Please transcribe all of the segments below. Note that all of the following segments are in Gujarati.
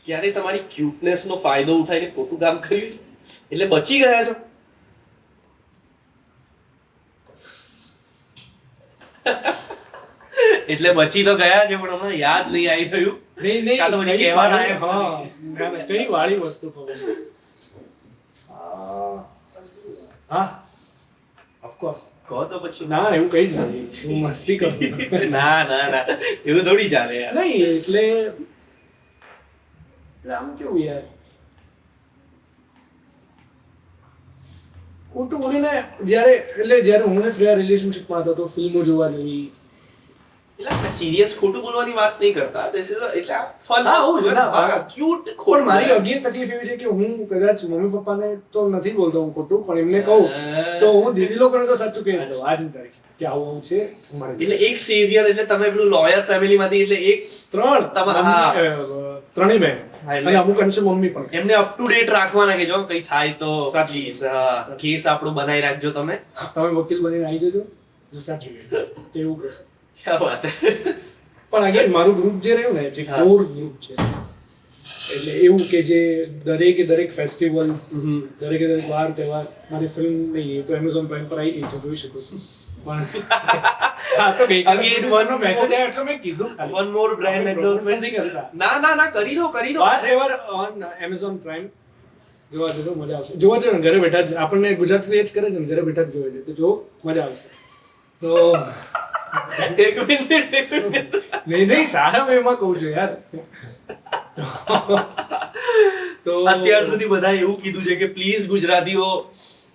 ક્યારે તમારી ક્યુટનેસ નો ફાયદો ઉઠાઈને ખોટું કામ કર્યું છે એટલે બચી ગયા છો? એટલે બચી તો ગયા છે પણ હમણાં યાદ નહીં આવી રહ્યું. નહીં કાં તો પછી કહેવાના એમ. કઈ વાળી વસ્તુ ખબર હા ઓફકોર્સ કહો તો પછી. ના એવું કઈ જ નથી, હું મસ્તી કરું ના ના ના એવું થોડી ચાલે યાર. નહીં એટલે આમ કેવું યાર ખોટું બોલીને જ્યારે હું ને ફ્રેયા રિલેશનશિપમાં હતો તો ફિલ્મો જોવા જવી. એટલે આપણે સિરિયસ ખોટું બોલવાની વાત નહીં કરતા. This is એટલે ફન હા, હું જ ના, ક્યુટ પણ ખોટું. મારી અગેન તકલીફ એવી છે કે હું કદાચ મમ્મી પપ્પાને તો નથી બોલતો હું ખોટું, પણ એમને કહું તો હું દીદી લોકોને તો સાચું કહી દઉં આજ તારીખ કે આવું છે અમારે. એટલે એક સેવિયર એટલે તમે પેલું લોયર ફેમિલીમાંથી એટલે એક ત્રણેય બહેન અને અમુક અંશે મમ્મી પણ. એમને અપ ટુ ડેટ રાખવાના કે જો કઈ થાય તો સાચું. પ્લીઝ કેસ આપણું બનાવી રાખજો તમે. તમે વકીલ બનીને આવી જજો સાચું એવું કરો. ક્યાં વાત હે. પણ અગેન મારું ગ્રુપ જે રહ્યું ને જે કોર ગ્રુપ છે એટલે એવું કે જે દરેક ફેસ્ટિવલ દરેક વાર તહેવાર મારી ફિલ્મ નહીં તો એમેઝોન પ્રાઇમ પર આવી ગઈ છે, જોઈ શકો છો. પણ હા તો Again, one મેસેજ આવ્યો એટલે મેં કીધું ખાલી. One more brand endorsement. નથી કરતા. ના ના ના કરી દો વાર તહેવાર ઓન એમેઝોન પ્રાઇમ જોવા જજો, મજા આવશે. જોવા જજો ને ઘરે બેઠા જ, આપણને ગુજરાતી એ જ કરે છે ને, ઘરે બેઠા જ જોવે છે તો જો મજા આવશે. તો એક મિનિટ નહીં સારા વેમાં કહું છું યાર. તો અત્યાર સુધી બધા એવું કીધું છે કે પ્લીઝ ગુજરાતીઓ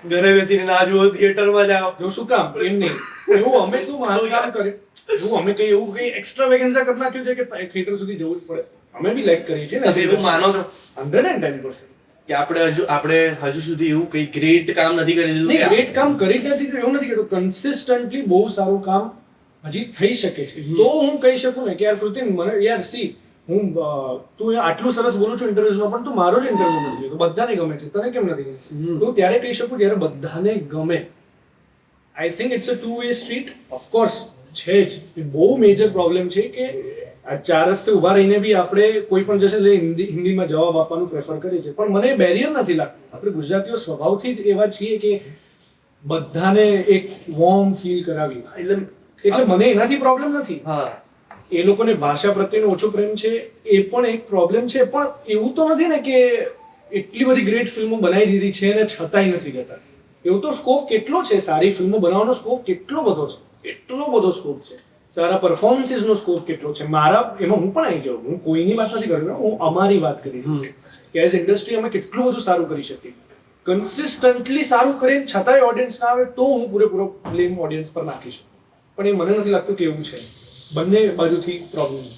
ઘરે બેસીને ના જુઓ, થિયેટરમાં જાઓ. જો શું કામ એમ નહીં, એવું અમે શું મારું કામ કર્યું, જો અમે કઈ એવું કઈ એક્સ્ટ્રા વેકેન્સી કરી નાખ્યું છે કે થિયેટર સુધી જવું જ પડે. અમે બી લાઈક કરીએ છીએ તમે એવું માનો છો 110% કે આપણે હજુ સુધી એવું કઈ ગ્રેટ કામ નથી કરી દીધું? નહીં, ગ્રેટ કામ કરી જ નથી, એવું નથી કહેતો. કન્સિસ્ટન્ટલી બહુ સારું કામ હજી થઈ શકે છે. તો હું કહી શકું ને કે યાર કૃતિન મને યાર સી હું તું આટલું સરસ બોલું છું ઇન્ટરવ્યુઝમાં, પણ તું મારો જ ઇન્ટરવ્યુ નથી જોતો, બધાને ગમે છે, તને કેમ નથી ગમતું? તો ત્યારે કહી શકું જ્યારે બધાને ગમે. I think it's a two way street. Of course છે જ, એ બહુ મેજર પ્રોબ્લેમ છે કે આ ચાર રસ્તે ઊભા રહીને બી આપણે કોઈ પણ જશે હિન્દીમાં જવાબ આપવાનું પ્રેફર કરીએ છીએ, પણ મને બેરિયર નથી લાગતું. આપણે ગુજરાતીઓ સ્વભાવથી જ એવા છીએ કે બધાને એક વોર્મ ફીલ કરાવી, એટલે મને એનાથી પ્રોબ્લેમ નથી. હા, એ લોકોને ભાષા પ્રત્યેનો ઓછો પ્રેમ છે એ પણ એક પ્રોબ્લેમ છે, પણ એવું તો નથી ને કે એટલી બધી ગ્રેટ ફિલ્મો બનાવી દીધી છે અને છતાંય નથી જતા. એવું તો સ્કોપ કેટલો છે, સારી ફિલ્મો બનાવવાનો સ્કોપ કેટલો બધો છે, એટલો બધો સ્કોપ છે. સારા પરફોર્મન્સીસનો સ્કોપ કેટલો છે. મારા એમાં હું પણ આવી ગયો, હું કોઈની વાત નથી કરી રહ્યો, હું અમારી વાત કરી રહ્યો કે એઝ ઇન્ડસ્ટ્રી અમે કેટલું બધું સારું કરી શકીએ. કન્સિસ્ટન્ટલી સારું કરીએ છતાંય ઓડિયન્સ ના આવે તો હું પૂરેપૂરો બ્લેમ ઓડિયન્સ પર નાખીશ, પણ એ મને નથી લાગતું કે એવું છે. બંને બાજુથી પ્રોબ્લેમ છે.